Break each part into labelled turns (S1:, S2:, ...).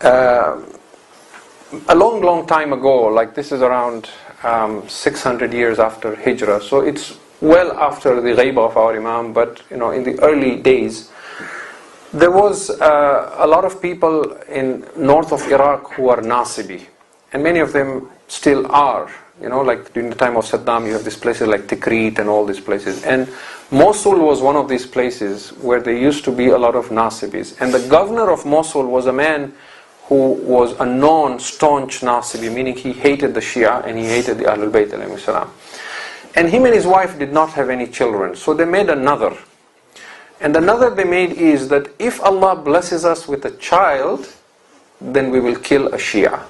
S1: a long time ago, like this is around 600 years after Hijrah, so it's well after the ghaibah of our Imam, but in the early days, there was a lot of people in north of Iraq who are Nasibi, and many of them still are. Like during the time of Saddam, you have these places like Tikrit and all these places. And Mosul was one of these places where there used to be a lot of Nasibis. And the governor of Mosul was a man who was a non-staunch Nasibi, meaning he hated the Shia and he hated the Ahlul Bayt alayhi salam. And him and his wife did not have any children, so they made another. And the another they made is that if Allah blesses us with a child, then we will kill a Shia.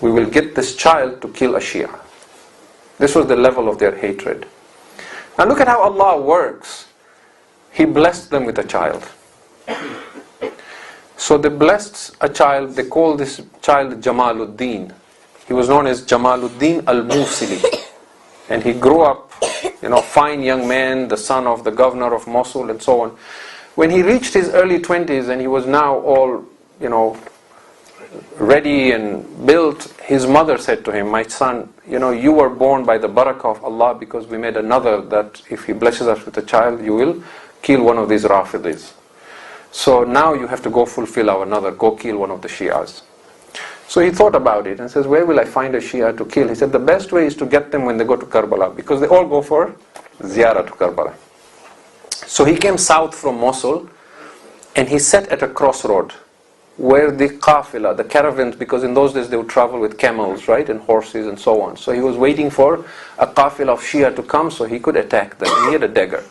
S1: We will get this child to kill a Shia. This was the level of their hatred. Now look at how Allah works. He blessed them with a child. So they blessed a child, they called this child Jamaluddin. He was known as Jamaluddin al-Musili. And he grew up, fine young man, the son of the governor of Mosul and so on. When he reached his early 20s and he was now all, ready and built, his mother said to him, my son, you were born by the barakah of Allah, because we made another that if He blesses us with a child, you will kill one of these Rafidis. So now you have to go fulfill our another, go kill one of the Shias. So he thought about it and says, where will I find a Shia to kill? He said, the best way is to get them when they go to Karbala, because they all go for ziyarate to Karbala. So he came south from Mosul and he sat at a crossroad where the qafila, the caravans, because in those days they would travel with camels, right, and horses and so on. So he was waiting for a qafila of Shia to come so he could attack them. And he had a dagger.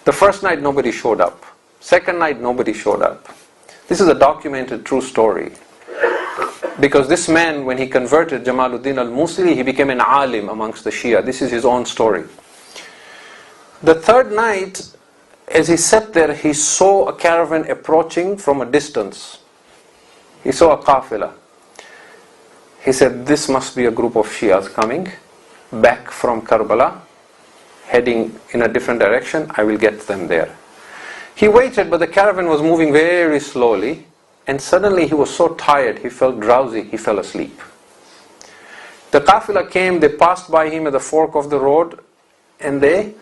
S1: The first night nobody showed up. Second night nobody showed up. This is a documented true story. Because this man, when he converted Jamaluddin al-Musili, he became an alim amongst the Shia. This is his own story. The third night, as he sat there, he saw a caravan approaching from a distance. He saw a qafila. He said, this must be a group of Shias coming back from Karbala, heading in a different direction. I will get them there. He waited, but the caravan was moving very slowly, and suddenly he was so tired, he felt drowsy, he fell asleep. The qafila came, they passed by him at the fork of the road, and they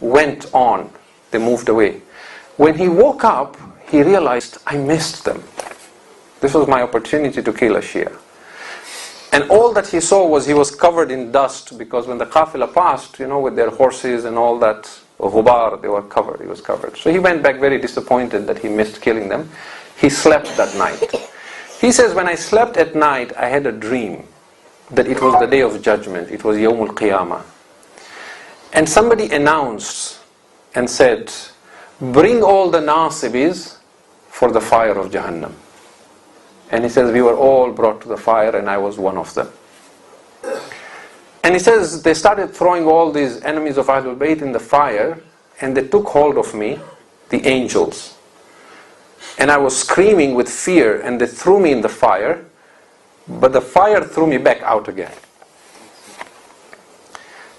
S1: went on. They moved away. When he woke up, he realized, I missed them. This was my opportunity to kill a Shia. And all that he saw was he was covered in dust, because when the qafila passed, with their horses and all that, ghubar, they were covered, he was covered. So he went back very disappointed that he missed killing them. He slept that night. He says, when I slept at night, I had a dream that it was the day of judgment. It was Yawmul Qiyamah. And somebody announced and said, bring all the Nasibis for the fire of Jahannam. And he says, we were all brought to the fire and I was one of them. And he says, they started throwing all these enemies of Ahlul Bayt in the fire, and they took hold of me, the angels. And I was screaming with fear, and they threw me in the fire, but the fire threw me back out again.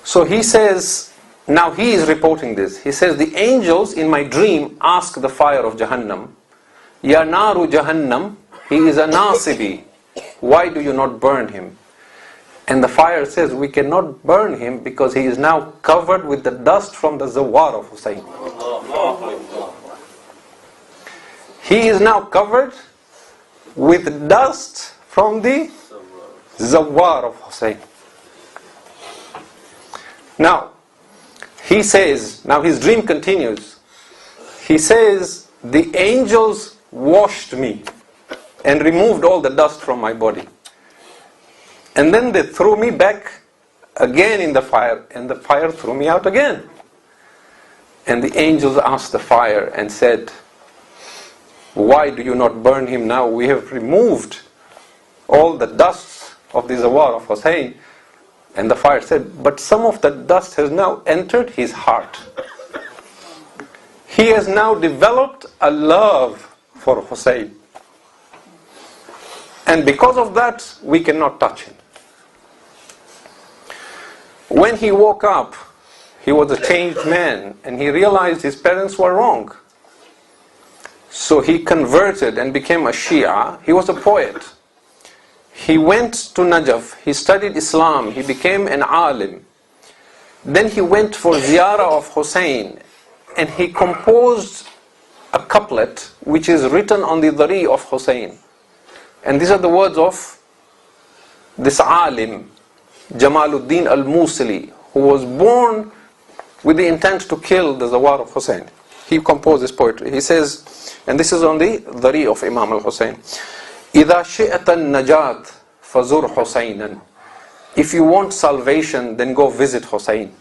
S1: So he says, now he is reporting this. He says, the angels in my dream asked the fire of Jahannam, Ya naru Jahannam, he is a Nasibi. Why do you not burn him? And the fire says, we cannot burn him because he is now covered with the dust from the zawar of Hussain. He is now covered with dust from the zawar of Hussain. Now, he says, now his dream continues. He says, the angels washed me and removed all the dust from my body. And then they threw me back again in the fire, and the fire threw me out again. And the angels asked the fire and said, why do you not burn him now? We have removed all the dust of the zawar of Hussain. And the fire said, but some of the dust has now entered his heart. He has now developed a love for Hussain. And because of that, we cannot touch him. When he woke up, he was a changed man, and he realized his parents were wrong. So he converted and became a Shia. He was a poet. He went to Najaf, he studied Islam, he became an alim. Then he went for ziyarah of Hussain, and he composed a couplet which is written on the dhari of Hussain. And these are the words of this alim, Jamaluddin al-Musili, who was born with the intent to kill the Zawar of Hussain. He composed this poetry. He says, and this is on the dhari of Imam al-Hussain, إِذَا شِئَتَ النَّجَاةِ فَزُرْ حُسَيْنًا. If you want salvation, then go visit Hussain.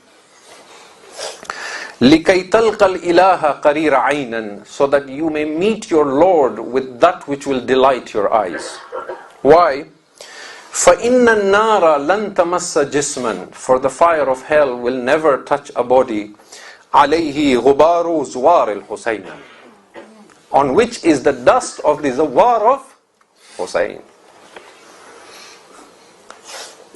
S1: لِكَيْ تَلْقَ الْإِلَهَ قَرِيرَ عَيْنًا. So that you may meet your Lord with that which will delight your eyes. Why? فَإِنَّ النَّارَ لَن تَمَسَّ جِسْمًا. For the fire of hell will never touch a body. عَلَيْهِ غُبَارُ زُوَارِ الْحُسَيْنَ. On which is the dust of the Zawar of Hussain.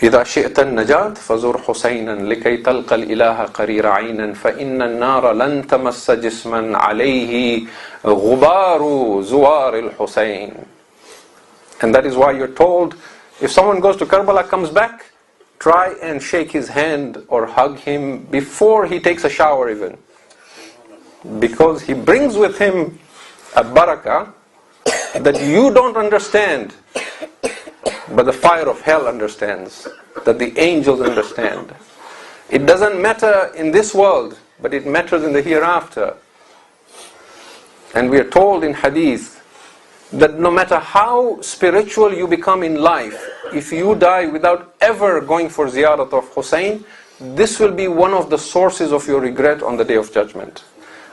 S1: إذا شئت النجاة فزر حسينا لكي تلقى الإله قرير عينا فإن النار لن تمس جسما عليه غبار زوار الحسين. And that is why you're told, if someone goes to Karbala, comes back, try and shake his hand or hug him before he takes a shower even. Because he brings with him a barakah that you don't understand, but the fire of hell understands, that the angels understand. It doesn't matter in this world, but it matters in the hereafter. And we are told in hadith that no matter how spiritual you become in life, if you die without ever going for ziyarat of Hussain, this will be one of the sources of your regret on the Day of Judgment.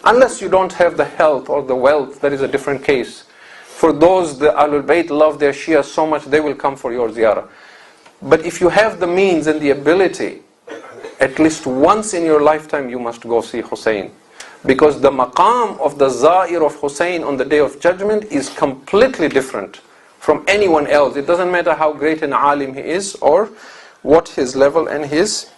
S1: Unless you don't have the health or the wealth, that is a different case. For those, the Ahlul Bayt love their Shia so much, they will come for your ziyarah. But if you have the means and the ability, at least once in your lifetime you must go see Hussain. Because the maqam of the Za'ir of Hussain on the Day of Judgment is completely different from anyone else. It doesn't matter how great an alim he is or what his level and his